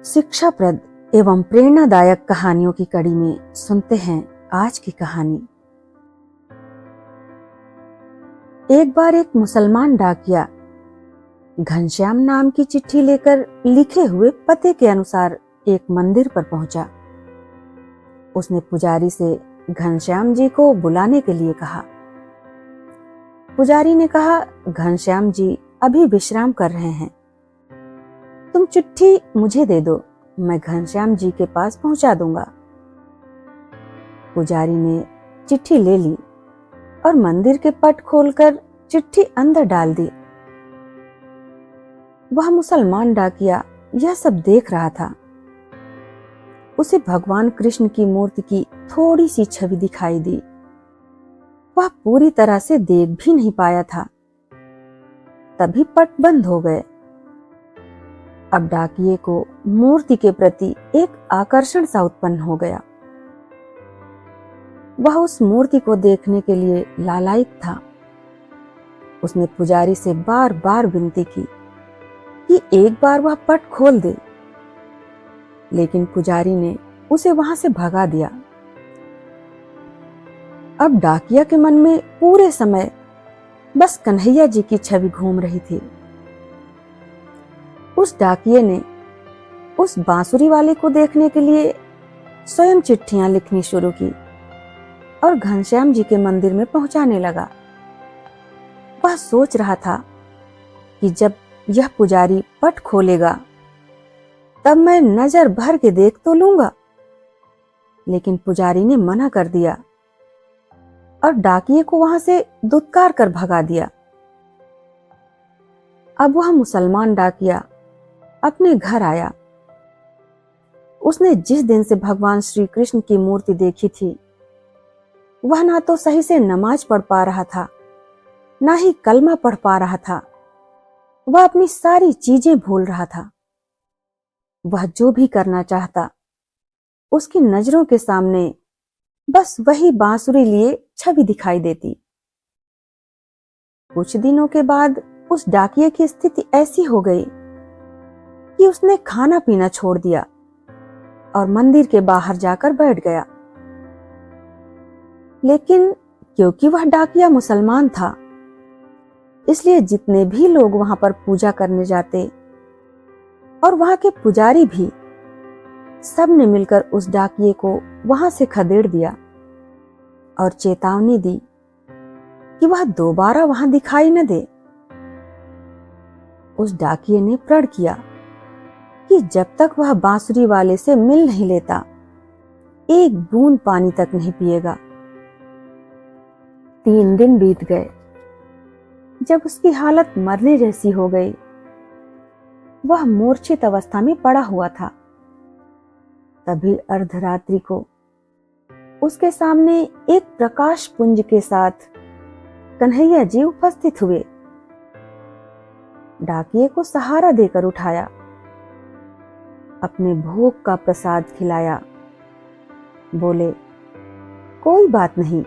शिक्षाप्रद एवं प्रेरणादायक कहानियों की कड़ी में सुनते हैं आज की कहानी। एक बार एक मुसलमान डाकिया घनश्याम नाम की चिट्ठी लेकर लिखे हुए पते के अनुसार एक मंदिर पर पहुंचा। उसने पुजारी से घनश्याम जी को बुलाने के लिए कहा। पुजारी ने कहा, घनश्याम जी अभी विश्राम कर रहे हैं, तुम चिट्ठी मुझे दे दो, मैं घनश्याम जी के पास पहुंचा दूंगा। पुजारी ने चिट्ठी ले ली और मंदिर के पट खोलकर चिट्ठी अंदर डाल दी। वह मुसलमान डाकिया यह सब देख रहा था। उसे भगवान कृष्ण की मूर्ति की थोड़ी सी छवि दिखाई दी। वह पूरी तरह से देख भी नहीं पाया था। तभी पट बंद हो गए। अब डाकिये को मूर्ति के प्रति एक आकर्षण सा उत्पन्न हो गया। वह उस मूर्ति को देखने के लिए लालायित था। उसने पुजारी से बार बार विनती की कि एक बार वह पट खोल दे, लेकिन पुजारी ने उसे वहां से भगा दिया। अब डाकिया के मन में पूरे समय बस कन्हैया जी की छवि घूम रही थी। उस डाकिये ने उस बांसुरी वाले को देखने के लिए स्वयं चिट्ठियां लिखनी शुरू की और घनश्याम जी के मंदिर में पहुंचाने लगा। वह सोच रहा था कि जब यह पुजारी पट खोलेगा तब मैं नजर भर के देख तो लूंगा, लेकिन पुजारी ने मना कर दिया और डाकिये को वहां से दुत्कार कर भगा दिया। अब वह मुसलमान डाकिया अपने घर आया। उसने जिस दिन से भगवान श्री कृष्ण की मूर्ति देखी थी, वह ना तो सही से नमाज पढ़ पा रहा था, ना ही कलमा पढ़ पा रहा था। वह अपनी सारी चीजें भूल रहा था। वह जो भी करना चाहता, उसकी नजरों के सामने बस वही बांसुरी लिए छवि दिखाई देती। कुछ दिनों के बाद उस डाकिये की स्थिति ऐसी हो गई कि उसने खाना पीना छोड़ दिया और मंदिर के बाहर जाकर बैठ गया। लेकिन क्योंकि वह डाकिया मुसलमान था, इसलिए जितने भी लोग वहां पर पूजा करने जाते और वहां के पुजारी भी, सब ने मिलकर उस डाकिये को वहां से खदेड़ दिया और चेतावनी दी कि वह दोबारा वहां दिखाई न दे। उस डाकिये ने प्रण किया कि जब तक वह बांसुरी वाले से मिल नहीं लेता, एक बूंद पानी तक नहीं पिएगा। 3 दिन बीत गए। जब उसकी हालत मरने जैसी हो गई, वह मूर्छित अवस्था में पड़ा हुआ था। तभी अर्धरात्रि को उसके सामने एक प्रकाश पुंज के साथ कन्हैया जी उपस्थित हुए। डाकिये को सहारा देकर उठाया, अपने भोग का प्रसाद खिलाया। बोले, कोई बात नहीं,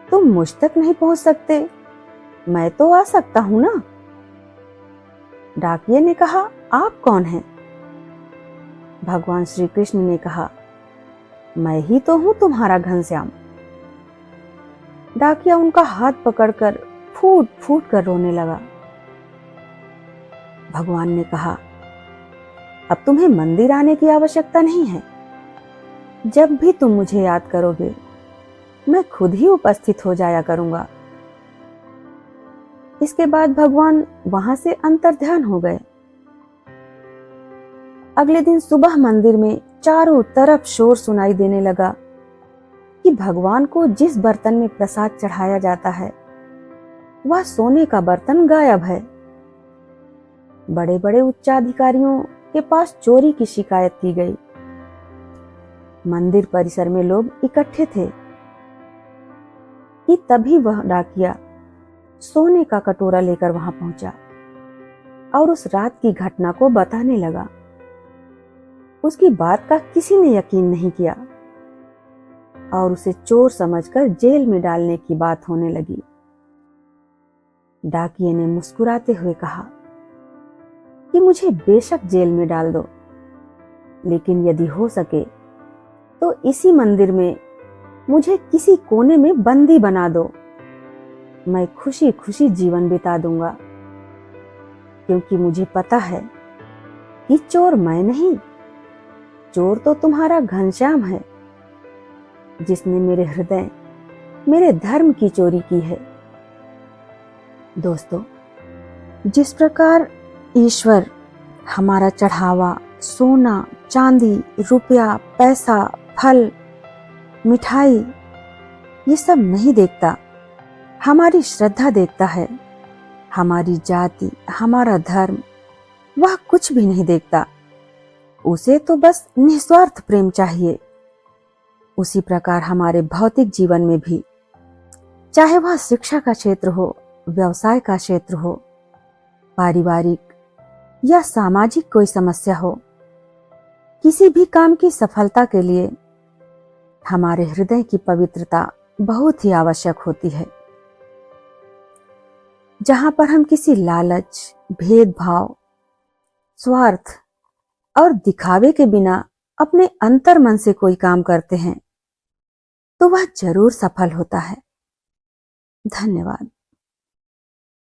तुम मुझ तक नहीं पहुंच सकते, मैं तो आ सकता हूं ना। डाकिये ने कहा, आप कौन हैं? भगवान श्री कृष्ण ने कहा, मैं ही तो हूं तुम्हारा घनश्याम। डाकिया उनका हाथ पकड़कर फूट फूट कर रोने लगा। भगवान ने कहा, अब तुम्हें मंदिर आने की आवश्यकता नहीं है। जब भी तुम मुझे याद करोगे, मैं खुद ही उपस्थित हो जाया करूंगा। इसके बाद भगवान वहां से अंतर्ध्यान हो गए। अगले दिन सुबह मंदिर में चारों तरफ शोर सुनाई देने लगा कि भगवान को जिस बर्तन में प्रसाद चढ़ाया जाता है, वह सोने का बर्तन गायब है। बड़े बड़े उच्चाधिकारियों के पास चोरी की शिकायत की गई। मंदिर परिसर में लोग इकट्ठे थे कि तभी वह डाकिया सोने का कटोरा लेकर वहां पहुंचा और उस रात की घटना को बताने लगा। उसकी बात का किसी ने यकीन नहीं किया और उसे चोर समझकर जेल में डालने की बात होने लगी। डाकिये ने मुस्कुराते हुए कहा कि मुझे बेशक जेल में डाल दो, लेकिन यदि हो सके तो इसी मंदिर में मुझे किसी कोने में बंदी बना दो। मैं खुशी खुशी जीवन बिता दूंगा, क्योंकि मुझे पता है कि चोर मैं नहीं, चोर तो तुम्हारा घनश्याम है, जिसने मेरे हृदय, मेरे धर्म की चोरी की है। दोस्तों, जिस प्रकार ईश्वर हमारा चढ़ावा सोना, चांदी, रुपया, पैसा, फल, मिठाई ये सब नहीं देखता, हमारी श्रद्धा देखता है। हमारी जाति, हमारा धर्म वह कुछ भी नहीं देखता। उसे तो बस निस्वार्थ प्रेम चाहिए। उसी प्रकार हमारे भौतिक जीवन में भी, चाहे वह शिक्षा का क्षेत्र हो, व्यवसाय का क्षेत्र हो, पारिवारिक या सामाजिक कोई समस्या हो, किसी भी काम की सफलता के लिए हमारे हृदय की पवित्रता बहुत ही आवश्यक होती है। जहां पर हम किसी लालच, भेदभाव, स्वार्थ और दिखावे के बिना अपने अंतर मन से कोई काम करते हैं, तो वह जरूर सफल होता है। धन्यवाद।